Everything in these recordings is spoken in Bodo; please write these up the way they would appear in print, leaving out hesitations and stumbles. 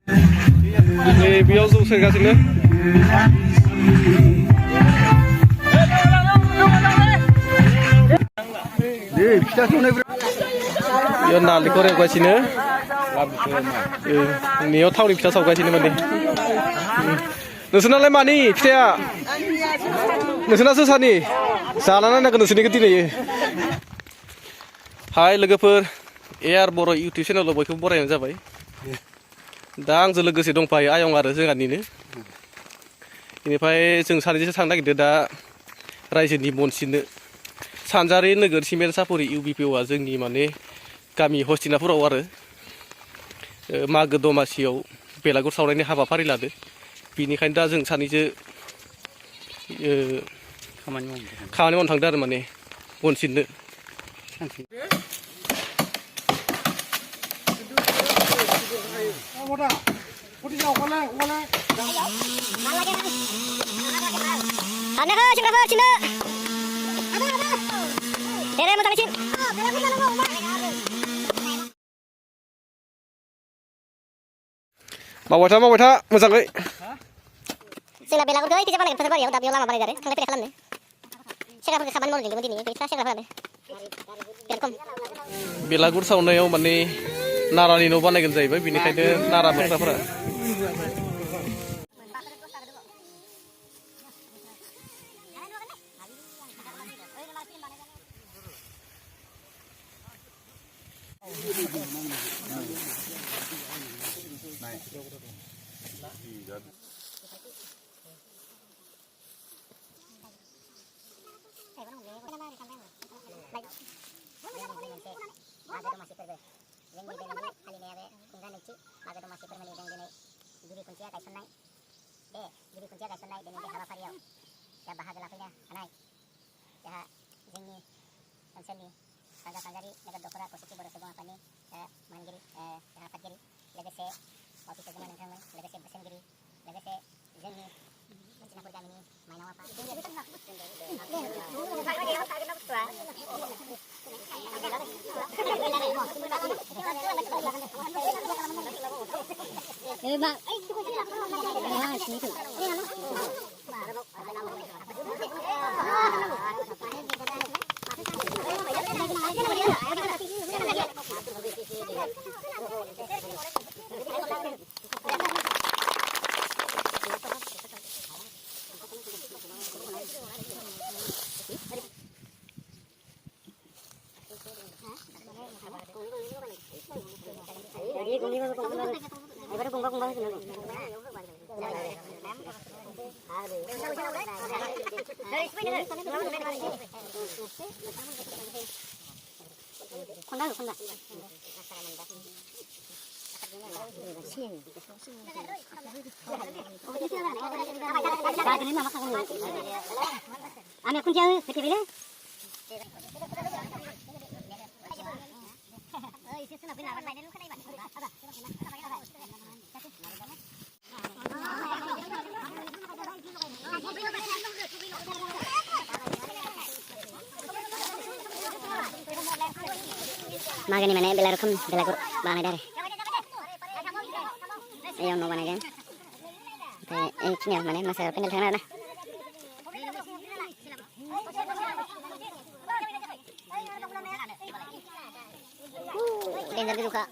बेयाव जौ सोगासिनो बेयाव नालेंखर एवगासिनो नेयाव थावनि फिथा सावगासिनो माने नोंसोरनालाय मानि फिथाया नोंसोरना जोसानि जाना नायनांगोन नोंसोरनिखौ दिनै हाय लोगोफोर एआर बर' इउटुब चेनेलाव बयखौबो बरायनाय जाबाय दा आंजों लोगोसे दंफायो आयं आरो जोंहानिनो बेनिफ्राय जों सानैजोंसो थांनो नागिरदों दा रायजोनि मनसिनो सानजारि नोगोर सिमेन्ट सापरि इउबिपिअआ जोंनि माने गामि हस्तिनापुराव आरो मागो दमासियाव बेलागुर सावनायनि हाबाफारि लादो बेनिखायनो दा जों सानैजों खामानि मावनो थांदों आरो माने मनसिनो मावबाय था मोजाङै जोंना बेलागुरखौ ओइ बानायगोन फोथारबारियाव दा बेयाव लामा बानायदों आरो थांलाय फैलाय खालामनो सेंग्राफोरखौ खामानि मावनो लिंदोंमोन दिनै गैथ्रा सेंग्राफोरानो बिराद खम बेलागुर सावनायाव माने नारानि न' बानायगोन जाहैबाय बेनिखायनो नारा मोख्राफोरा बाहागो लाफैनो हानाय जोंहा जोंनि ओनसोलनि सानजारि नोगोर दख'रा खौसेथि बर' सुबुं आफादनि मानगिरि आफादगिरि लोगोसे अफिसार जमा नोंथांमोन लोगोसे बोसोनगिरि लोगोसे जोंनि हस्तिनापुर गामिनि माइनाव आफा Magani mana belarukam belagur bangai dari. Yang no bangai kan? Ini mana masa pendel tangan na. Dengar juga.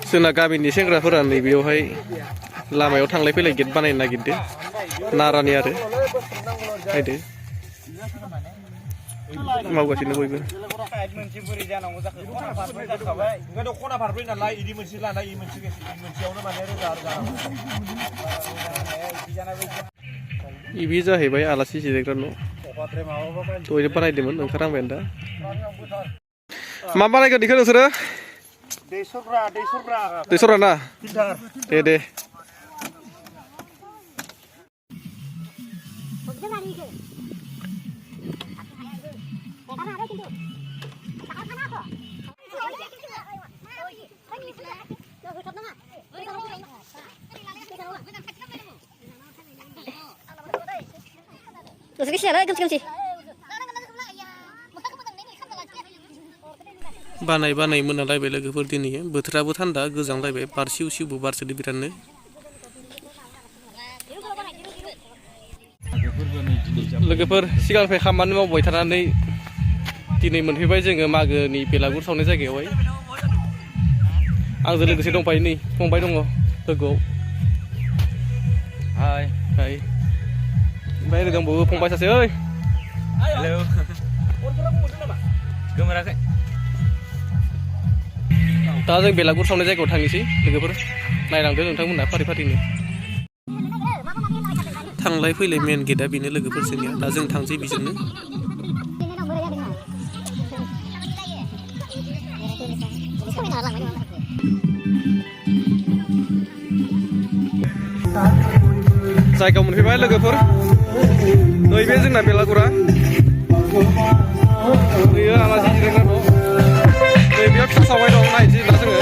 जोंना गामिनि सेंग्राफोरा नैबेयावहाय लामायाव थांलाय फैलाय गेट बानायनो नागिरदों नारानि आरो नायदो मावगासिनो बयबो मोनसे बोरै जानांगौ जाखो खना फारब्रै जाखाबाय ओंखायनोथ' खना फारब्रै नालाय इदि मोनसे लानाय इ मोनसेयावनो माने रोजा रोजा इबि जाहैबाय आलासि जिरायग्रा न' दहायनो बानायदोंमोन ओंखारहांबाय दा मा बानायगोन बेखौ नोंसोरो दैसरग्रा ना दे बानाय मोनालायबाय लोगोफोर दिनै बोथोराबो थान्दा गोजांलायबाय बार सिउ सिउबो बारसोदो बिरादनो लोगोफोर सिगांनिफ्राय खामानि मावबाय थानानै दिनै मोनफैबाय जोङो मागोनि बेलागुर सावनाय जायगायावहाय आंजों लोगोसे दंफायो नै फंबाय दङ लोगोआव हाय ओमफ्राय ओरै दंबावो फंबाय सासे ओइ हेलौ गोमोराखै दा जों बेलागुर सावनाय जायगायाव थांनोसै लोगोफोर नायलांदो नोंथांमोनहा फारि फारिनो थांलाय फैलाय मेन गेटआ बेनो लोगोफोर जोंनिया दा जों थांसै बिजोंनो जायगायाव मोनफैबाय लोगोफोर नैबे जोंना बेलागुरा बेयो आलासि जिरायग्रा न' नैबेयाव फिथा सावबाय दं नायनोसै दा जोङो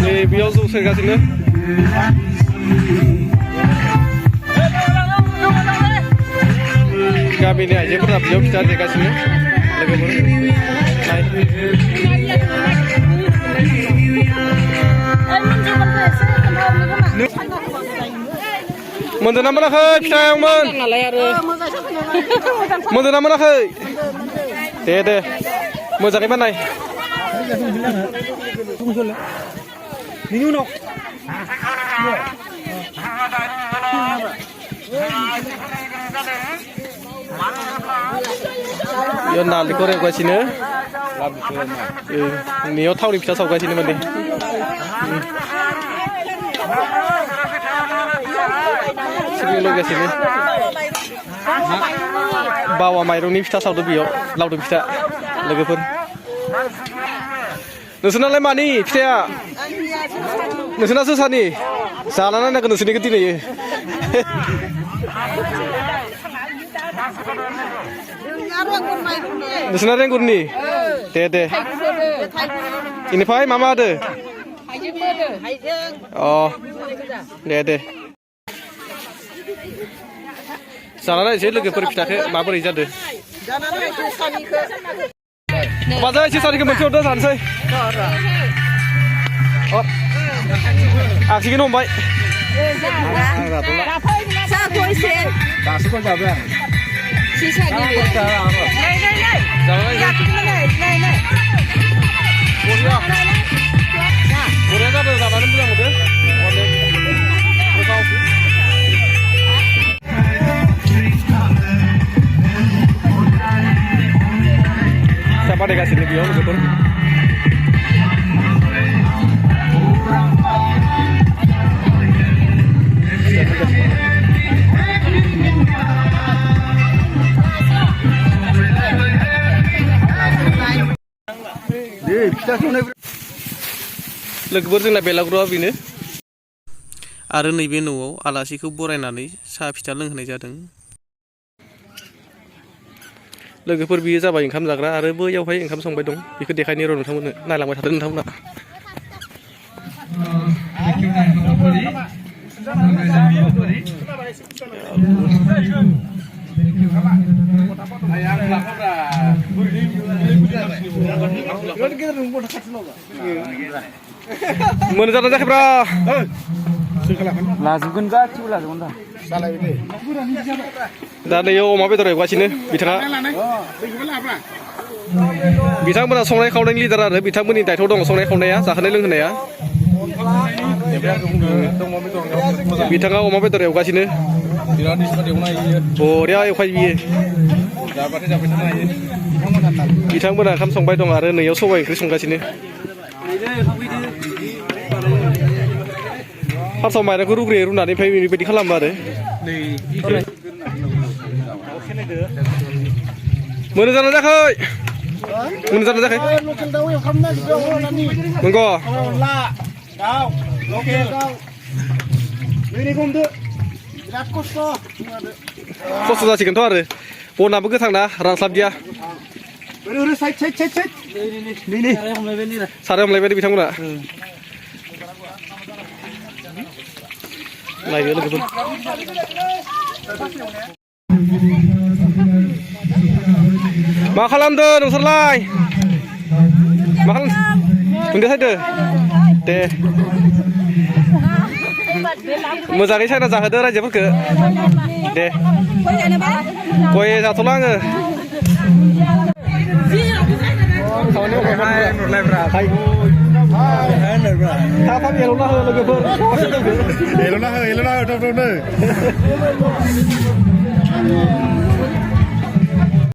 नैबेयाव जौ सेरगासिनो गामिनि आइजोफोरा बेयाव फिथा देगासिनो लोगोफोर मोनदोंना मोनाखै फिथायावमोन मोनदोंना मोनाखै दे मोजाङै बानाय बेयाव नालेंखर एवगासिनो बेयाव थावनि फिथा सावगासिनो माने सिबिं लगायगासिनो बावा माइरंनि फिथा सावदो बेयाव लावदुम फिथा लोगोफोर नोंसोरनालाय मानि फिथाया नोंसोरना जोसानि जाना नायनांगोन नोंसोरनिखौ दिनै नोंसोरना रेंगुरनि दे इनिफ्राय मा होदो अ दे जाना नायनोसै लोगोफोर फिथाखौ माबोरै जादों बाजार जोसानिखौ मोनसे हरदो जानोसै आखिखौनो हमबाय बरिया जादों जानानै मोजां मोनदों फिथा बानायगासिनो बेयाव लोगोफोर लोगोफोर जोंना बेलागुरा बेनो आरो नैबे न'आव आलासिखौ बरायनानै साहा फिथा लोंहोनाय जादों लोगोफोर बियो जाबाय ओंखाम जाग्रा आरो बैयावहाय ओंखाम संबाय दं बेखौ देखायनो र' नोंथांमोननो नायलांबाय थादों नोंथांमोना मोन जाना जायाखैब्रा लाजोबगोन गासिबो लाजोबगोन दा नैयाव अमा बेदर एवगासिनो बिथाङा बिथांमोना संनाय खावनायनि लिडार आरो बिथांमोननि दायथ' दं संनाय खावनाया जाहोनाय लोंहोनाया बिथाङा अमा बेदर एवगासिनो बरिया एवखायो बियो बिथांमोना ओंखाम संबाय दं आरो नैयाव सबाइ ओंख्रि संगासिनो फार्स्टआव माइरंखौ रुग्रोयो रुनानै ओमफ्राय बेबायदि खालामो आरो मोनो जाना जायाखै मोनो जाना जायाखै नंगौ खस्थ' जासिगोनथ' आरो बनाबो गोथांना रानस्लाबदिया साराय हमलायबाय बिथांमोना नायदो लोगोफोर मा खालामदो नोंसोरलाय मा खालाम दुन्दिया सायदो दे मोजाङै सायना जाहोदो रायजोफोरखौ दे गय जाथ'ला आङो एल'ना हो लोगोफोर एल'ना हो थाब थाबनो